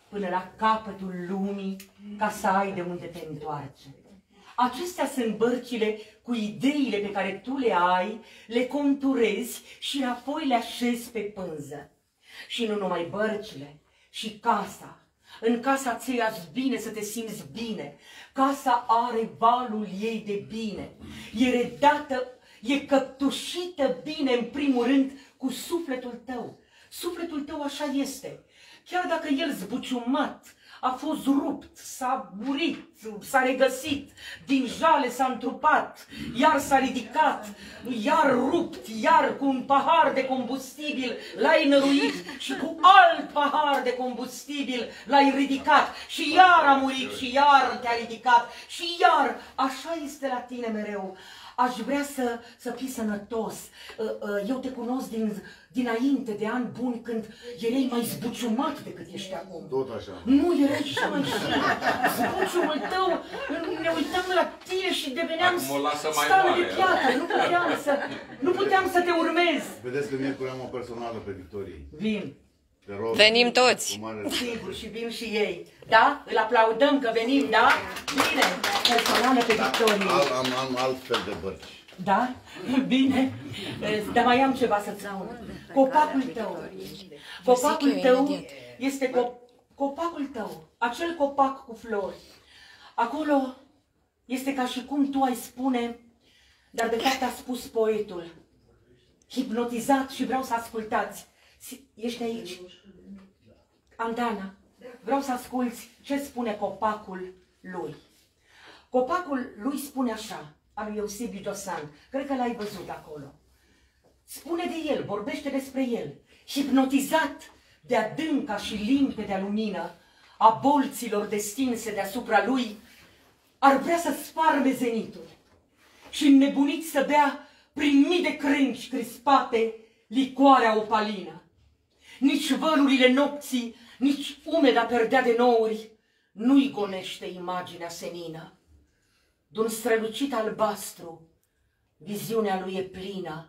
până la capătul lumii ca să ai de unde te întoarce. Acestea sunt bărcile cu ideile pe care tu le ai, le conturezi și apoi le așezi pe pânză. Și nu numai bărcile, și casa. În casa ți-e bine să te simți bine. Casa are valul ei de bine. E redată, e căptușită bine în primul rând cu sufletul tău. Sufletul tău așa este. Chiar dacă el zbuciumat, a fost rupt, s-a burit, s-a regăsit, din jale s-a întrupat, iar s-a ridicat, iar rupt, iar cu un pahar de combustibil l-ai năruit și cu alt pahar de combustibil l-ai ridicat și iar a murit și iar te-a ridicat și iar, așa este la tine mereu. Aș vrea să fii sănătos. Eu te cunosc dinainte de ani buni, când erai mai zbuciumat decât ești acum. Tot așa. Nu, erai și mai zbuciumul tău, ne uitam la tine și deveneam Acum o lasă mai stană mare, de piatră. Nu puteam să te urmez. Vedeți că miercuri am o personală pe Victoriei. Vin. Te rog. Venim toți. Cu mare Sigur, și vin și ei. Da? Îl aplaudăm că venim, da? Bine. Personală pe Victorie. Am altfel de bărci. Da? Bine. Dar mai am ceva să-ți aud. Copacul tău. Copacul tău este copacul tău. Acel copac cu flori. Acolo este ca și cum tu ai spune, dar de fapt a spus poetul. Hipnotizat și vreau să ascultați. Ești aici? Andana, vreau să asculți ce spune copacul lui. Copacul lui spune așa: al lui Eusebiu Dosan. Cred că l-ai văzut acolo. Spune de el, vorbește despre el. Hipnotizat de adânca și limpedea lumină a bolților destinse deasupra lui, ar vrea să sparme zenitul și înnebunit să bea prin mii de crengi crispate licoarea opalină. Nici vălurile nopții, nici umeda perdea de nouri nu-i gonește imaginea senină. De-un strălucit albastru, viziunea lui e plină,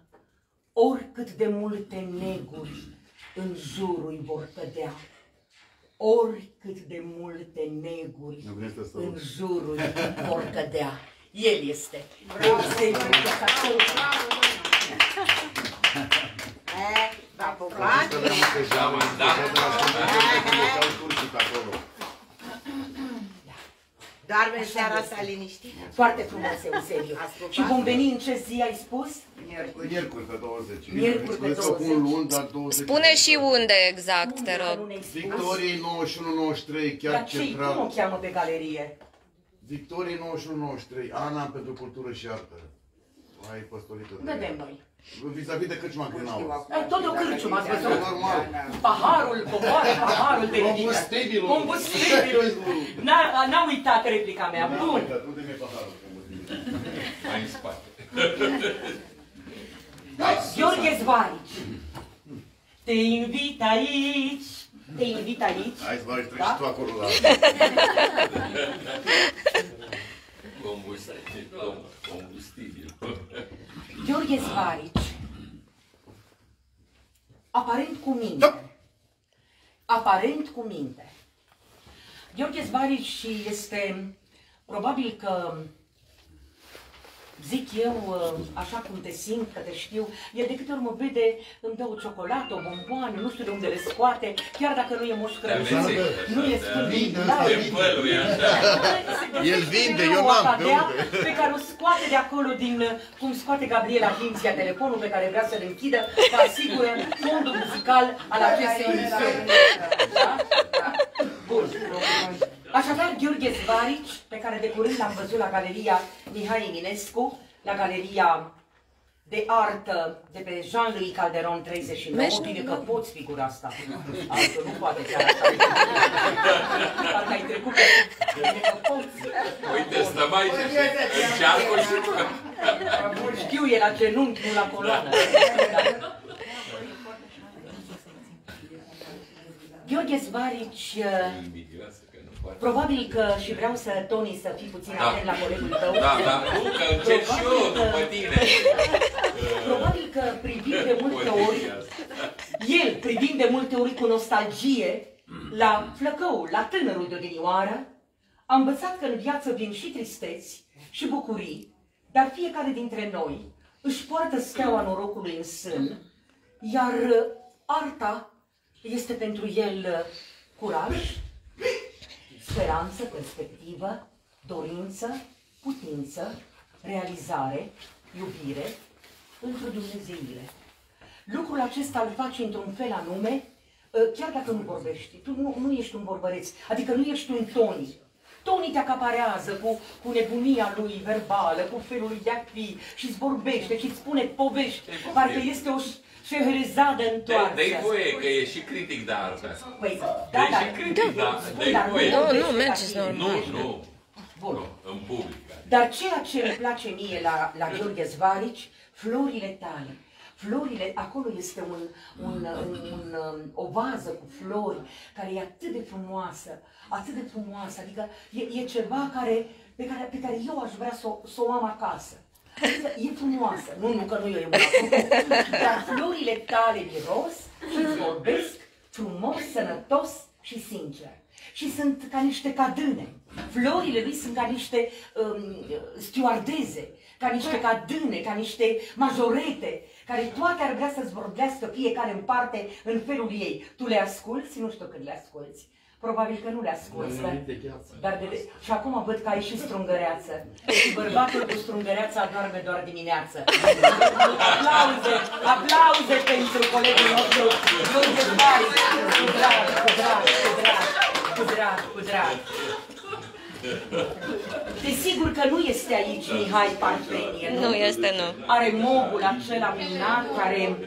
oricât de multe neguri în jurul vor cădea. Oricât de multe neguri în jurul vor cădea. El este. V-a pupat? Doarme seara asta liniștit. Foarte frumos, Eusebiu. Și vom veni în ce zi ai spus? Miercuri pe 20. Miercuri pe 20. Spune și unde exact, te rog. Victoriei 91-93, chiar central. Cum o cheamă pe galerie? Victoriei 91-93, Ana pentru cultură și artă. Ai păstorită de... Vedem noi. Vis-a-vis de Cârciuma Grânau. Tot o cârciumă, ați văzut? Normal. Paharul, coboară, paharul de ridică. Combustibilul. Combustibilul. N-a uitat replica mea. Bun. Unde mi-e paharul? Mai în spate. Gheorghe Zvarici. Te invit aici. Te invit aici. Hai, Zvarici, treci și tu acolo la... Combustibil. Gheorghe Zvarici, aparent cu minte. Aparent cu minte. Gheorghe Zvarici este, probabil că, zic eu, așa cum te simt, că te știu, el de câte ori mă vede, îmi dă o ciocolată, o bomboană, nu știu de unde le scoate, chiar dacă nu e Moș Crăciun, nu e Sfântul. El vinde, eu n-am, de unde? Pe care o scoate de acolo, din cum scoate Gabriela Hinția telefonul pe care vrea să-l închidă, că asigură fondul muzical al acestei emisiuni. Da? Bun. Așadar, Gheorghe Zvarici, pe care de curând l-am văzut la Galeria Mihai Eminescu, la Galeria de Artă de pe Jean-Louis Calderon 39, bine că poți figura asta. Altul nu poate chiar așa. Parcă ai trecut pe bine că poți. Uite, stăm aici, încearcă și tu. Știu, e la genunchi, nu la coloană. Gheorghe Zvarici, probabil că și vreau să, Toni, să fii puțin atent la colegul tău. Da, nu, că încerc și eu după tine. Probabil că privind de multe ori, el privind de multe ori cu nostalgie la flăcăul, la tânărul de odinioară, a învățat că în viață vin și tristeți și bucurii, dar fiecare dintre noi își poartă steaua norocului în sân, iar arta este pentru el curaj, speranță, perspectivă, dorință, putință, realizare, iubire, într-o dumnezeire. Lucrul acesta îl faci într-un fel anume, chiar dacă nu vorbești. Tu nu ești un vorbăreț, adică nu ești un Toni. Toni te acaparează cu nebunia lui verbală, cu felul lui de a fi și îți vorbește și îți spune povești, parcă este o șeherezadă întoarsă. Dă-i voie, că e și critic de artă. Păi, da, și critic, da. Dă-i voie. Nu, mergeți normal. Nu. Bun. În public. Dar ceea ce îmi place mie la Gheorghe Zvarici, florile tale. Florile, acolo este o vază cu flori care e atât de frumoasă, adică e ceva pe care eu aș vrea să o am acasă. Adică e frumoasă, nu că nu eu e una, dar florile tale miros și îți vorbesc frumos, sănătos și sincer. Și sunt ca niște cadâne. Florile lui sunt ca niște stewardeze, ca niște cadâne, ca niște majorete, care toate ar vrea să-ți vorbească fiecare în parte, în felul ei. Tu le asculți? Nu știu când le asculți. Probabil că nu le asculți, dar și acum văd că ai și strungăreață. Și bărbatul cu strungăreața adorme doar dimineață. Aplauze pentru colegul nostru, Gheorghe Zvarici, cu drag. Desigur că nu este aici Mihai Parfenie. Nu este, nu. Are mobul acela minunat, care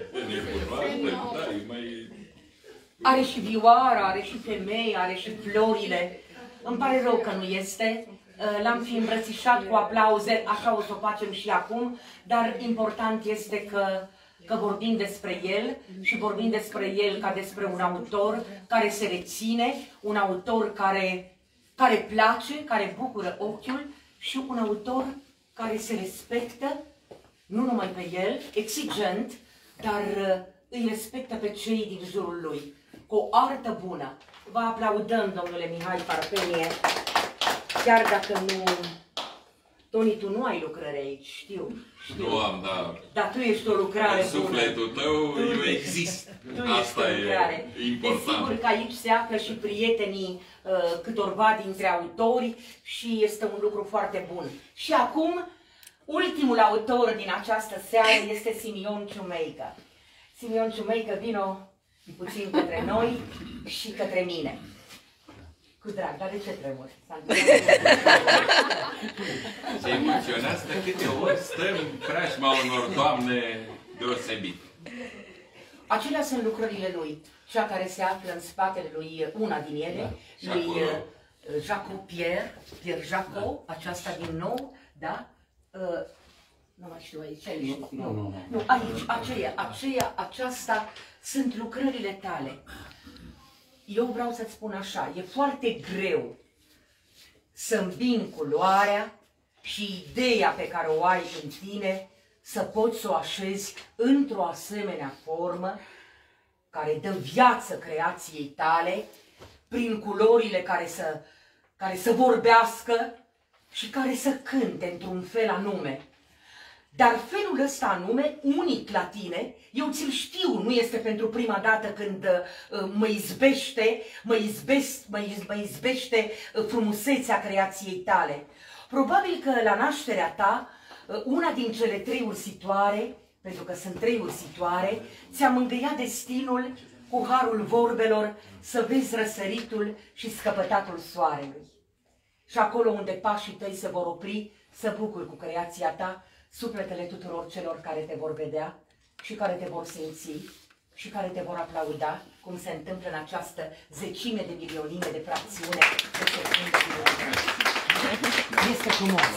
are și vioara, are și femei, are și florile. Îmi pare rău că nu este. L-am fi îmbrățișat cu aplauze, așa o să o facem și acum, dar important este că vorbim despre el și vorbim despre el ca despre un autor care se reține, un autor care place, care bucură ochiul și un autor care se respectă, nu numai pe el, exigent, dar îi respectă pe cei din jurul lui, cu o artă bună. Vă aplaudăm, domnule Mihai Parfenie, chiar dacă nu... Toni, tu nu ai lucrări aici, știu. Nu am, da. Dar tu ești o lucrare bună. Sufletul tău, eu exist. Asta e important. Desigur că aici se află și prietenii câtorva dintre autori și este un lucru foarte bun. Și acum, ultimul autor din această seară este Simion Ciumeică. Simion Ciumeică, vino puțin către noi și către mine. Cu drag, dar de ce tremuri? Se emoționează de câte ori stăm în preajma unor doamne deosebite. Acelea sunt lucrările lui, cea care se află în spatele lui, una din ele, da. lui Jaco Pierre Jaco, aceasta din nou, da? Nu mai știu aici, nu, aici, aceasta sunt lucrările tale. Eu vreau să-ți spun așa, e foarte greu să îmbini culoarea și ideea pe care o ai în tine, să poți să o așezi într-o asemenea formă care dă viață creației tale, prin culorile care să vorbească și care să cânte într-un fel anume. Dar felul ăsta anume, unic la tine, eu ți-l știu, nu este pentru prima dată când mă izbește frumusețea creației tale. Probabil că la nașterea ta, una din cele trei ursitoare, pentru că sunt trei ursitoare, ți-a mângâiat destinul cu harul vorbelor să vezi răsăritul și scăpătatul soarelui. Și acolo unde pașii tăi se vor opri, să bucuri cu creația ta sufletele tuturor celor care te vor vedea și care te vor simți și care te vor aplauda, cum se întâmplă în această zecime de milionime de fracțiune de secunde. Este frumos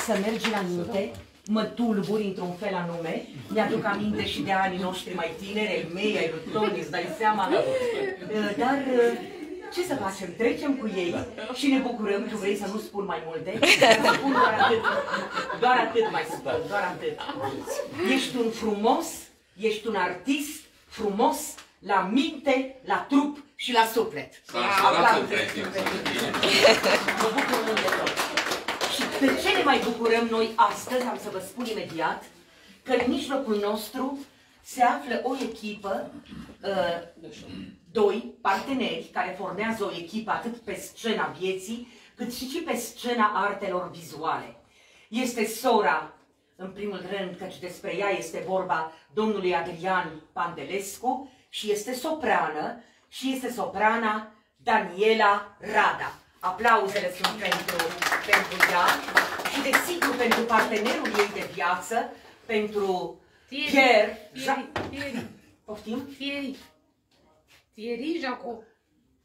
să mergi înainte, mă tulburi într-un fel anume, mi-aduc aminte și de anii noștri mai tineri, ai mei, ai lui Toni, îți dai seama, dar ce să facem? Trecem cu ei și ne bucurăm. Tu vrei să nu spun mai multe? Spun doar atât mai spun, doar atât. Ești un frumos, ești un artist frumos la minte, la trup și la suflet. Mă bucur mult de tot. Și de ce ne mai bucurăm noi astăzi, am să vă spun imediat, că în mijlocul nostru se află o echipă, doi parteneri care formează o echipă atât pe scena vieții, cât și pe scena artelor vizuale. Este sora, în primul rând, căci despre ea este vorba, domnului Adrian Pandelescu, și este soprană, și este soprana Daniela Rada. Aplauzele sunt pentru ea și, desigur, pentru partenerul ei de viață, pentru Pierre. Poftim? Thierry Jaco.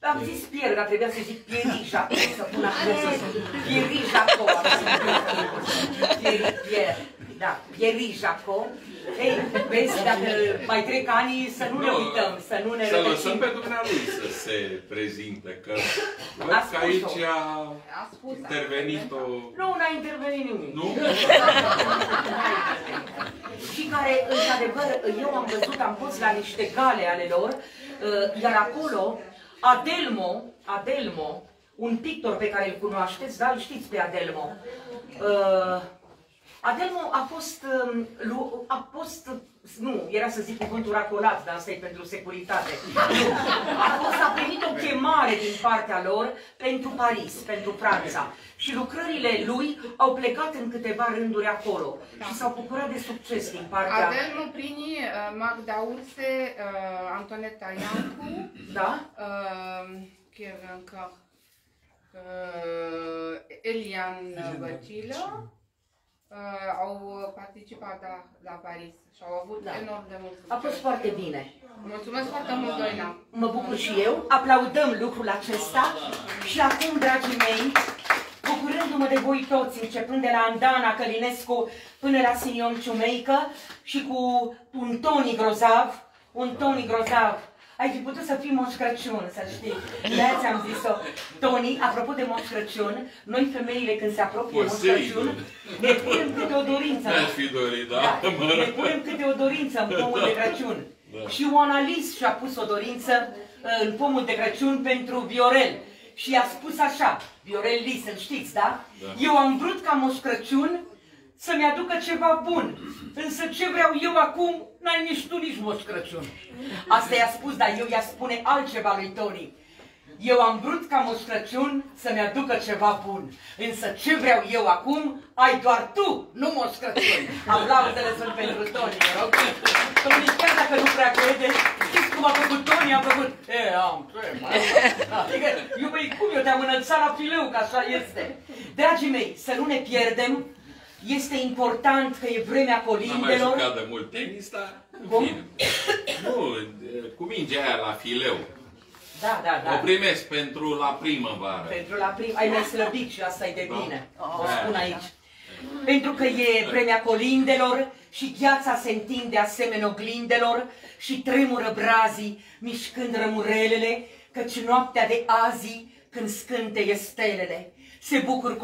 Am zis Pierre, dar trebuia să zic Pierre Jaco, să pun acolo. Pierre Jaco. Pierre Jaco. Ei, vezi, dacă mai trec ani, să nu ne uităm, să nu ne să lăsăm pe dumnealui să se prezinte, că văd că aici a intervenit o... Nu, n-a intervenit nimic. Nu? Și care, într-adevăr, eu am văzut, am fost la niște gale ale lor, iar acolo, Adelmo, un pictor pe care îl cunoașteți, da, îl știți pe Adelmo. Adelmo a fost, nu, era să zic cuvântul racolat, dar asta e pentru securitate. A primit o chemare din partea lor pentru Paris, pentru Franța. Și lucrările lui au plecat în câteva rânduri acolo și s-au bucurat de succes din partea... Adelmo Prini, Magda Urse, Antoneta Iancu, da? Chiar încă... Elian Băcilă au participat la Paris și au avut enorm de mult succes. A fost foarte bine. Mulțumesc foarte mult, Doina. Mă bucur și eu. Aplaudăm lucrul acesta. Și acum, dragii mei, bucurându-mă de voi toți, începând de la Andana Călinescu până la Simion Ciumeică și cu un Toni grozav, ai fi putut să fii Moș Crăciun, să știi. De-aia ți-am zis-o. Toni, apropo de Moș Crăciun, noi femeile când se apropie Moș Crăciun, ne punem câte o dorință. Mi-aș fi dorit, da? Ne punem câte o dorință în pomul de Crăciun. Și Oana Lis și-a pus o dorință în pomul de Crăciun pentru Viorel. Și i-a spus așa, Viorel Lis, îl știți, da? Eu am vrut ca Moș Crăciun să-mi aducă ceva bun. Însă ce vreau eu acum, n-ai nici tu, nici Moș Crăciun. Asta i-a spus, dar eu i-a spune altceva lui Toni. Eu am vrut ca Moș Crăciun să-mi aducă ceva bun. Însă ce vreau eu acum, ai doar tu, nu Moș Crăciun. Aplauzele sunt pentru Toni, mă rog. Toni, chiar dacă nu prea crede, știți cum a făcut Toni? A făcut, adică, iubăi, cum eu te-am înălțat la fileu, că așa este. Dragii mei, să nu ne pierdem. Este important că e vremea colindelor. N-am mai jucat de mult tenis, dar în fine. Nu, cu mingea aia la fileu. Da. O primesc pentru la primăvară. Pentru la ai mai slăbit și asta e de bine. O spun aici. Pentru că e vremea colindelor și gheața se întinde asemenea oglindelor și tremură brazii mișcând rămurelele, căci noaptea de azi când scânteie stelele. Se bucur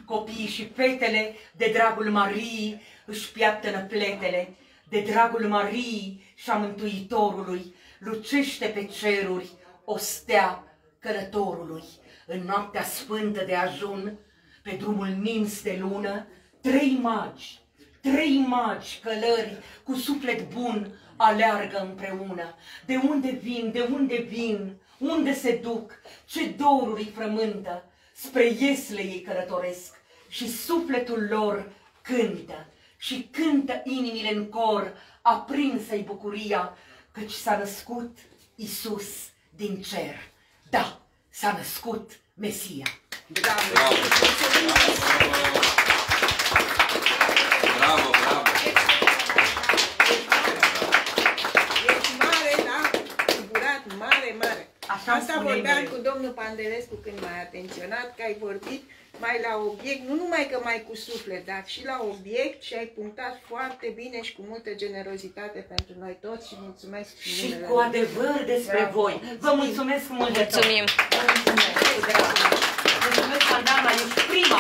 copiii și fetele, de dragul Mariei își piaptănă pletele. De dragul Mariei și a Mântuitorului lucește pe ceruri o stea călătorului. În noaptea sfântă de ajun, pe drumul nins de lună, trei magi călări cu suflet bun aleargă împreună. De unde vin, unde se duc, ce doruri îi frământă, spre Iesle ei călătoresc și sufletul lor cântă. Și cântă inimile în cor, aprinsă-i bucuria, căci s-a născut Iisus din cer. Da, s-a născut Mesia. Bravo! Bravo! Ești mare, da? Figurat mare. Asta vorbeam cu domnul Pandelescu când m-ai atenționat, că ai vorbit mai la obiect, nu numai că mai cu suflet, dar și la obiect și ai punctat foarte bine și cu multă generozitate pentru noi toți și mulțumesc. Și cu adevăr despre voi. Vă mulțumesc mult de tot. Mulțumim. Mulțumesc, Andana, ești prima